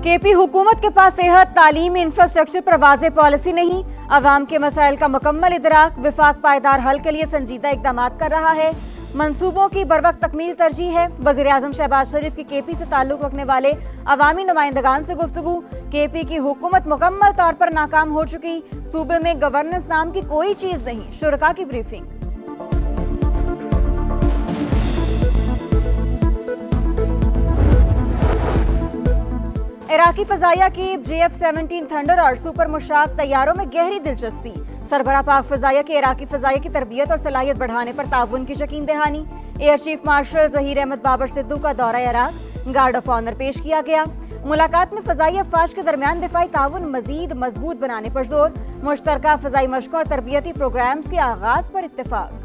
KP हुकूमत के पास सेहत, तालीम, इंफ्रास्ट्रक्चर पर वाज़ेह पॉलिसी नहीं। अवाम के मसाइल का मुकम्मल इदराक। विफाक पायदार हल के लिए संजीदा इकदाम कर रहा है। मंसूबों की बरवक्त तकमील तरजीह है। वज़ीर आज़म शहबाज शरीफ की केपी से ताल्लुक रखने वाले अवामी नुमाइंदगान से गुफ्तगू। केपी की हुकूमत मुकम्मल तौर पर नाकाम हो चुकी। सूबे में गवर्नेंस नाम की कोई चीज नहीं। शुरका की ब्रीफिंग। इराकी फजाइया की JF-17 थंडर और सुपर मुशाक तैयारों में गहरी दिलचस्पी। सरबराह पाक फजाइया के इराकी फजाइया की तरबियत और सलाहियत बढ़ाने पर ताउन की यकीन दहानी। Air chief marshal Zaheer Ahmed Babar Sidhu का दौरा इराक, गार्ड ऑफ ऑनर पेश किया गया। मुलाकात में फजाई अफवाज के दरमियान दिफाई ताउन मजीद मजबूत बनाने पर जोर। मुश्तरका फजाई मशकों और तरबियती प्रोग्राम्स के आगाज पर इत्तेफाक।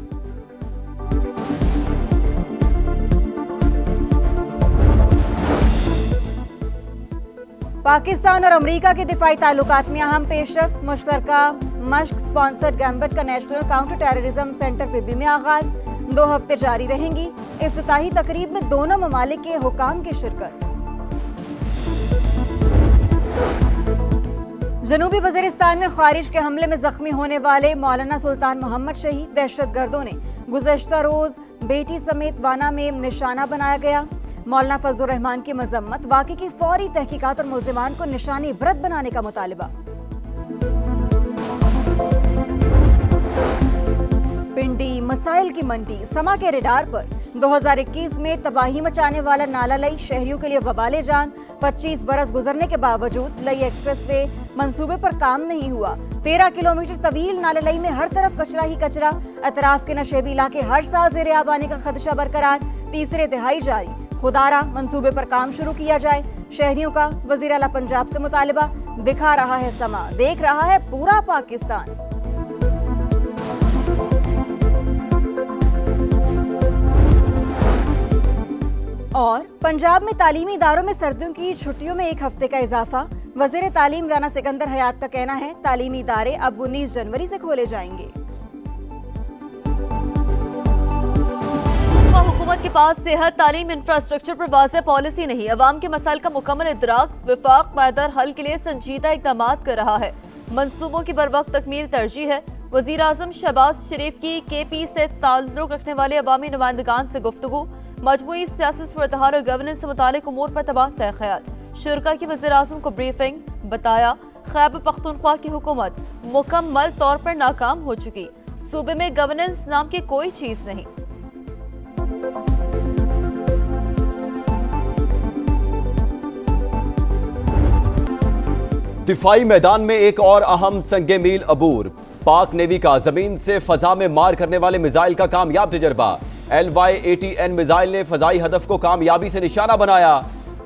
पाकिस्तान और अमरीका के दिफाई ताल्लुकात में अहम पेशरफ्त। मुश्तरका मश्क स्पॉन्सर्ड गैम्बिट का national counter terrorism centre PV में आगाज 2 हफ्ते जारी रहेंगी। इफ्तिताही तकरीब में दोनों ममालिक के हुकाम की शिरकत। जनूबी वजीरिस्तान में खारिज के हमले में जख्मी होने वाले मौलाना सुल्तान मोहम्मद शहीद दहशतगर्दों ने गुज़श्ता रोज बेटी समेत वाना में निशाना बनाया गया। मौलाना फजलुर रहमान की मजम्मत, वाक़े की फौरी तहकीकात और मुल्ज़िमान को निशानी इबरत बनाने का मुतालिबा। पिंडी मसाइल की मंडी, समा के रेडार पर 2021 में तबाही मचाने वाला नाला लई शहरियों के लिए वबाले जान। 25 बरस गुजरने के बावजूद लई एक्सप्रेसवे मंसूबे पर काम नहीं हुआ। 13 किलोमीटर तवील नाला लई में हर तरफ कचरा ही कचरा। अतराफ के नशेबी इलाके हर साल ज़ेरे आब आने का खदशा बरकरार। तीसरे तिहाई जारी। खुदारा मंसूबे पर काम शुरू किया जाए। शहरियों का वज़ीर आला पंजाब से मुतालिबा। दिखा रहा है समा, देख रहा है पूरा पाकिस्तान। और पंजाब में तालीमी इदारों में सर्दियों की छुट्टियों में 1 हफ्ते का इजाफा। वज़ीर तालीम राना सिकंदर हयात का कहना है तालीमी इदारे अब 19 जनवरी से खोले जाएंगे। हुकूमत के पास सेहत, तालीम, इंफ्रास्ट्रक्चर पर वाज़ेह पॉलिसी नहीं। अवाम के मसाइल का मुकम्मल इदराक। विफाक पायदार हल के लिए संजीदा इकदाम कर रहा है। मंसूबों की बरवक्त तकमील तरजीह है। वज़ीर आज़म शहबाज शरीफ की केपी से ताल्लुक रखने वाले अवामी नुमाइंदगान से गुफ्तगू। मजमूई सियासी सूरत-ए-हाल और गवर्नेंस से मुतालिक उमूर पर तबादला ख्याल। शुरका की वज़ीर आज़म को ब्रीफिंग। बताया खैबर पख्तूनख्वा की हुकूमत मुकम्मल तौर पर नाकाम हो चुकी। सूबे में गवर्नेंस नाम की कोई चीज नहीं। दिफाई मैदान में एक और अहम संगे मील अबूर। पाक नेवी का जमीन से फजा में मार करने वाले मिसाइल का कामयाब तजर्बा। LY-80N मिसाइल ने फजाई हदफ को कामयाबी से निशाना बनाया।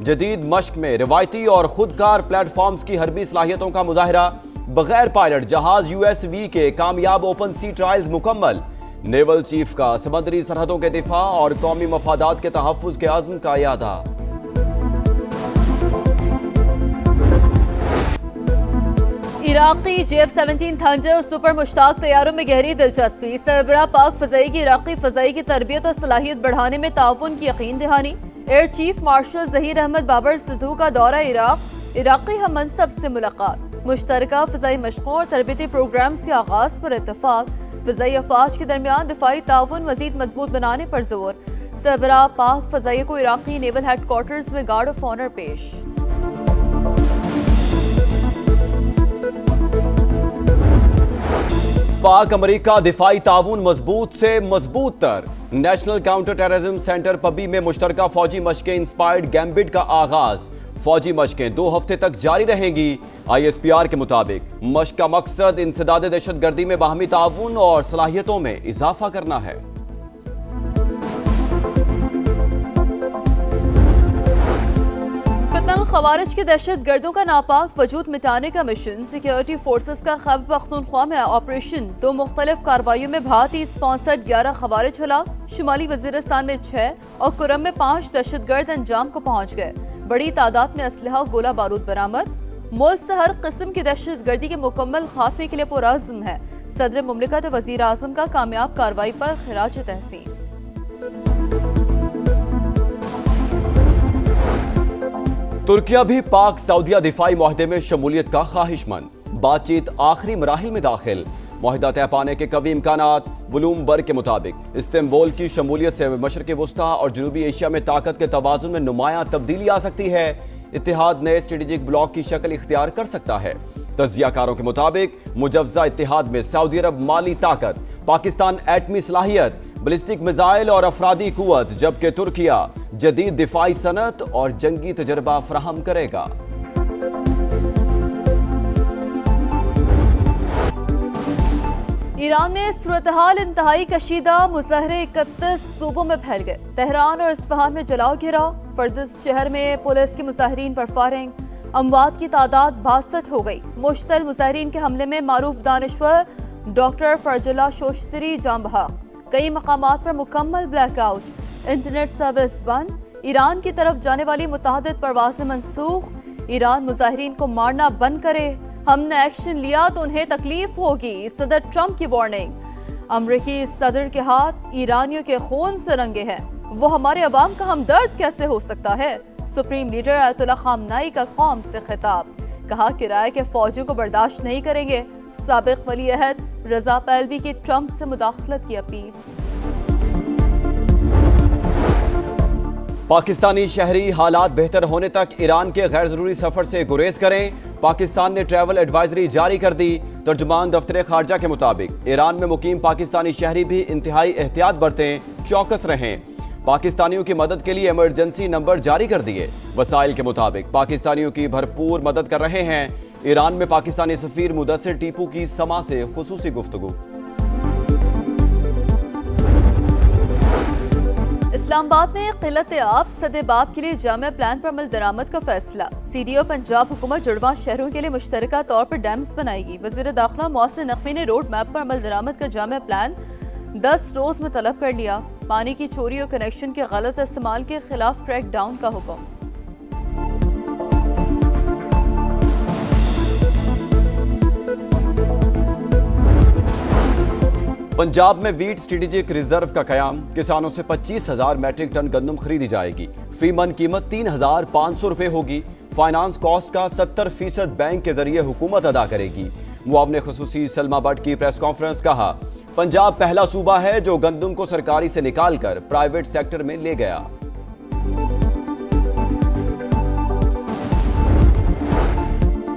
जदीद मश्क में रिवायती और खुदकार प्लेटफॉर्म्स की हरबी सलाहियतों का मुजाहरा। बगैर पायलट जहाज USV के कामयाब ओपन सी ट्रायल्स मुकम्मल। नेवल चीफ का समंदरी सरहदों के दिफा और कौमी मफादात के तहफ़्फ़ुज़ के आज़म का यादा। इराकी JF-17 थंडर सुपर मुश्ताक तैयारों में गहरी दिलचस्पी। सरबराह पाक फजाई की इराकी फजाई की तरबियत और सलाहियत बढ़ाने में ताउन की यकीन दहानी। Air chief marshal Zaheer Ahmed Babar Sidhu का दौरा इराक, इराकी हम मनसब से मुलाकात। मुश्तरका फजाई मशकों और तरबियती प्रोग्राम के आगाज पर इत्तफाक। फजाई अफवाज के दरमियान दिफाई ताउन मजीद मजबूत बनाने पर जोर। सरबराह पाक फजाई को इराकी नेवल हेडक्वार्टर्स में गार्ड ऑफ ऑनर पेश। पाक अमेरिका दिफाई ताउन मजबूत से मजबूत तर। नेशनल काउंटर टेररिज्म सेंटर पबी में मुश्तरका फौजी मशकें इंस्पायर्ड गैम्बिट का आगाज। फौजी मशकें 2 हफ्ते तक जारी रहेंगी। ISPR के मुताबिक मशक का मकसद इंसदाद दहशतगर्दी में बाहमी ताउन और सलाहियतों में इजाफा करना है। खवारिज के दहशत गर्दों का नापाक वजूद मिटाने का मिशन। सिक्योरिटी फोर्सेस का खैबर पख्तूनख्वा में ऑपरेशन। 2 मुख्तलिफ कार्रवाइयों में भारतीय स्पॉन्सर्ड 11 खवारिज हलाक। शुमाली वजीरिस्तान में 6 और कुरम में 5 दहशतगर्द अंजाम को पहुंच गए। बड़ी तादाद में असलहा और गोला बारूद बरामद। मुल्क से हर किस्म की दहशतगर्दी के मुकम्मल खात्मे के लिए पुरअज़्म है। सदर मुमलिकत वज़ीर आज़म का कामयाब कार्रवाई पर खिराज तहसीन। तुर्किया भी पाक सऊदिया दिफाई मुआहदे में शमूलियत का ख्वाहिशमंद। बातचीत आखिरी मराहिल में दाखिल। मुआहदा तय पाने के कवी इम्कानात। ब्लूमबर्ग के मुताबिक इस्तांबुल की शमूलियत से मशरक़ वस्ता और जनूबी एशिया में ताकत के तवाज़ुन में नुमायां तब्दीली आ सकती है। इत्तेहाद नए स्ट्रेटेजिक ब्लॉक की शक्ल इख्तियार कर सकता है। तज्जियाकारों के मुताबिक मुजव्वज़ा इत्तेहाद में सऊदी अरब माली ताकत, पाकिस्तान एटमी सलाहियत, बैलिस्टिक मिसाइल और अफरादी कुव्वत, जबकि तुर्किया जदीद दिफाई सनत और जंगी तजर्बा फराहम करेगा। ईरान में सूरत-ए-हाल इंतहाई कशीदा। मुजाहरे 31 सूबों में फैल गए। तेहरान और इस्फहान में जलाओ घिराव। फर्दिस शहर में पुलिस की मुजाहिरीन पर फायरिंग। अमवात की तादाद 62 हो गई। मुश्तल मुजाहिरीन के हमले में मारूफ दानिश्वर डॉक्टर फरजुल्लाह शोश्तरी जान बहक। कई मकामात पर मुकम्मल ब्लैकआउट। इंटरनेट सर्विस बंद। ईरान की तरफ जाने वाली मुतअद्दिद परवाज़ें मनसूख। ईरान मुजाहिरीन को मारना बंद करे। हमने एक्शन लिया तो उन्हें तकलीफ होगी। सदर ट्रंप की वार्निंग। अमरीकी सदर के हाथ ईरानियों के खून से रंगे हैं। वो हमारे अवाम का हमदर्द कैसे हो सकता है? सुप्रीम लीडर अयतुल्लाह खामनाई का कौम से खिताब। कहा किराए के फौजियों को बर्दाश्त नहीं करेंगे। साबिक वली अहद रजा पहलवी की ट्रंप से मुदाखलत की अपील। पाकिस्तानी शहरी हालात बेहतर होने तक ईरान के गैर जरूरी सफर से गुरेज करें। पाकिस्तान ने ट्रैवल एडवाइजरी जारी कर दी। तर्जुमान दफ्तर खारजा के मुताबिक ईरान में मुकीम पाकिस्तानी शहरी भी इंतहाई एहतियात बरतें, चौकस रहें। पाकिस्तानियों की मदद के लिए इमरजेंसी नंबर जारी कर दिए। वसाइल के मुताबिक पाकिस्तानियों की भरपूर मदद कर रहे हैं। ईरान में पाकिस्तानी सफीर मुदस्सिर टीपू की समा से खुसूसी गुफ्तगू। इस्लामाबाद में किलत आब सदे-बाब के लिए जामिया प्लान पर अमल दरामद का फैसला। सीडीओ पंजाब हुकूमत जुड़वा शहरों के लिए मुश्तरका तौर पर डैम्स बनाएगी। वज़ीर दाखिला मोहसिन नकवी ने रोड मैप पर अमल दरामद का जामिया प्लान 10 रोज में तलब कर लिया। पानी की चोरी और कनेक्शन के गलत इस्तेमाल के खिलाफ क्रैक डाउन का हुक्म। पंजाब में वीट स्ट्रेटेजिक रिजर्व का कयाम। किसानों से 25,000 मैट्रिक टन गंदम खरीदी जाएगी। फी मन कीमत 3,500 रुपए होगी। फाइनेंस कॉस्ट का 70% बैंक के जरिए हुकूमत अदा करेगी। मुआवने खुसूसी सलमा भट्ट की प्रेस कॉन्फ्रेंस। कहा पंजाब पहला सूबा है जो गंदम को सरकारी से निकालकर प्राइवेट सेक्टर में ले गया।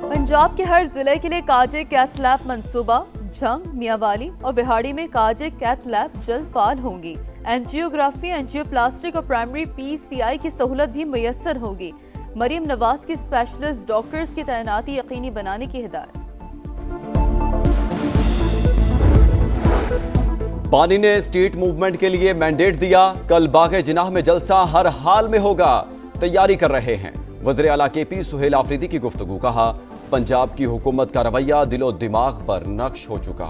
पंजाब के हर जिले के लिए काजे कैथ लैब मंसूबा। झंग, मियांवाली और विहाड़ी में काजे कैथ लैब जल्द फाल होंगी। एंजियोग्राफी, एंजियोप्लास्टिक और प्राइमरी PCI की सहूलत भी मुयस्सर होगी। मरियम नवाज की स्पेशलिस्ट डॉक्टर्स की तैनाती यकीनी बनाने की हिदायत। पानी ने स्ट्रीट मूवमेंट के लिए मैंडेट दिया। कल बागे जिनाह में जलसा हर हाल में होगा। तैयारी कर रहे हैं। वज़ीर आला KP सुहेल आफरीदी की गुफ्तगू। कहा पंजाब की हुकूमत का रवैया दिलो दिमाग पर नक्श हो चुका।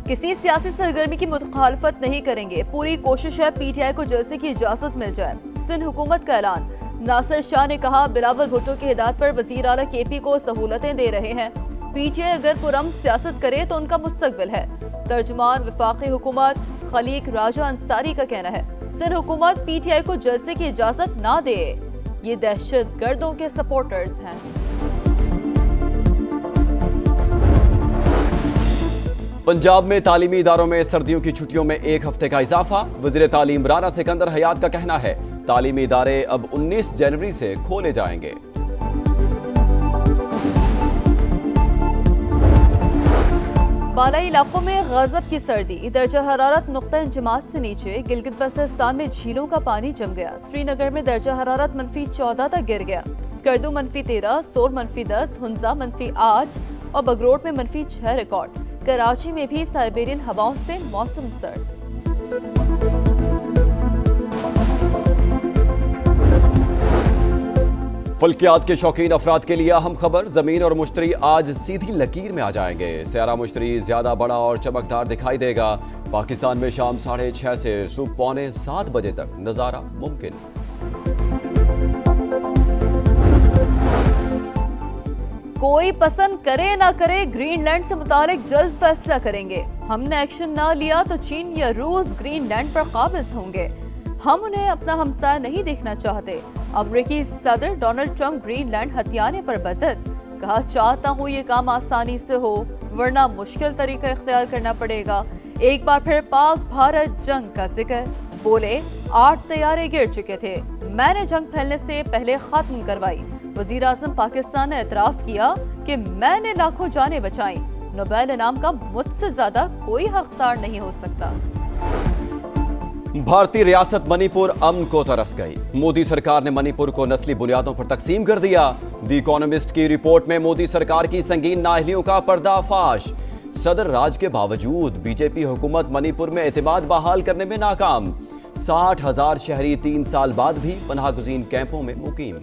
किसी सियासी सरगर्मी की मुखालफत नहीं करेंगे। पूरी कोशिश है PTI को जलसे की इजाजत मिल जाए। सिंध हुकूमत का ऐलान। नासिर शाह ने कहा बिलावल भुट्टो की हिदायत पर वज़ीर आला KP को सहूलतें दे रहे हैं। PTI अगर पुरम सियासत करे तो उनका मुस्तकबिल है। तर्जुमान वफाकी हुकूमत खलीक राजा अंसारी का कहना है सिंध हुकूमत PTI को जलसे की इजाजत ना दे। ये दहशत गर्दों के सपोर्टर्स हैं। पंजाब में तालीमी इदारों में सर्दियों की छुट्टियों में 1 हफ्ते का इजाफा। वज़ीर तालीम राना सिकंदर हयात का कहना है तालीमी इदारे अब 19 जनवरी से खोले जाएंगे। बालाई इलाकों में गजब की सर्दी। दर्जा हरारत नुक्ता इंजमात से नीचे। गिलगित बल्तिस्तान में झीलों का पानी जम गया। श्रीनगर में दर्जा हरारत -14 तक गिर गया। स्कर्दू -13, सोर -10, हुंजा -8 और बगरोट में -6 रिकॉर्ड। कराची में भी साइबेरियन हवाओं से मौसम सर्द। फल्कियात के शौकीन अफराद के लिए अहम खबर। जमीन और मुश्तरी आज सीधी लकीर में आ जाएंगे। सयारा मुश्तरी ज्यादा बड़ा और चमकदार दिखाई देगा। पाकिस्तान में शाम 6:30 से सुबह 6:45 बजे तक नजारा मुमकिन। कोई पसंद करे ना करे ग्रीनलैंड से मुतालिक जल्द फैसला करेंगे। हमने एक्शन ना लिया तो चीन या रूस ग्रीनलैंड पर काबिज होंगे। हम उन्हें अपना हमसाया नहीं देखना चाहते। अमेरिकी सदर डोनाल्ड ट्रंप ग्रीनलैंड हथियाने पर बजट, कहा चाहता हूँ ये काम आसानी से हो वरना मुश्किल तरीका इख्तियार करना पड़ेगा। एक बार फिर पाक भारत जंग का जिक्र, बोले 8 तैयारे गिर चुके थे, मैंने जंग फैलने से पहले खत्म करवाई। वजीर आजम पाकिस्तान ने एतराफ किया कि मैंने लाखों जानें बचाई, नोबेल इनाम का मुझसे ज्यादा कोई हकदार नहीं हो सकता। भारतीय रियासत मणिपुर अमन को तरस गई। मोदी सरकार ने मणिपुर को नस्ली बुनियादों पर तकसीम कर दिया। द इकोनॉमिस्ट की रिपोर्ट में मोदी सरकार की संगीन नाअहलियों का पर्दाफाश। सदर राज के बावजूद बीजेपी हुकूमत मणिपुर में एतमाद बहाल करने में नाकाम। 60,000 शहरी 3 साल बाद भी पनाहगुज़ीन कैंपों में मुकीम।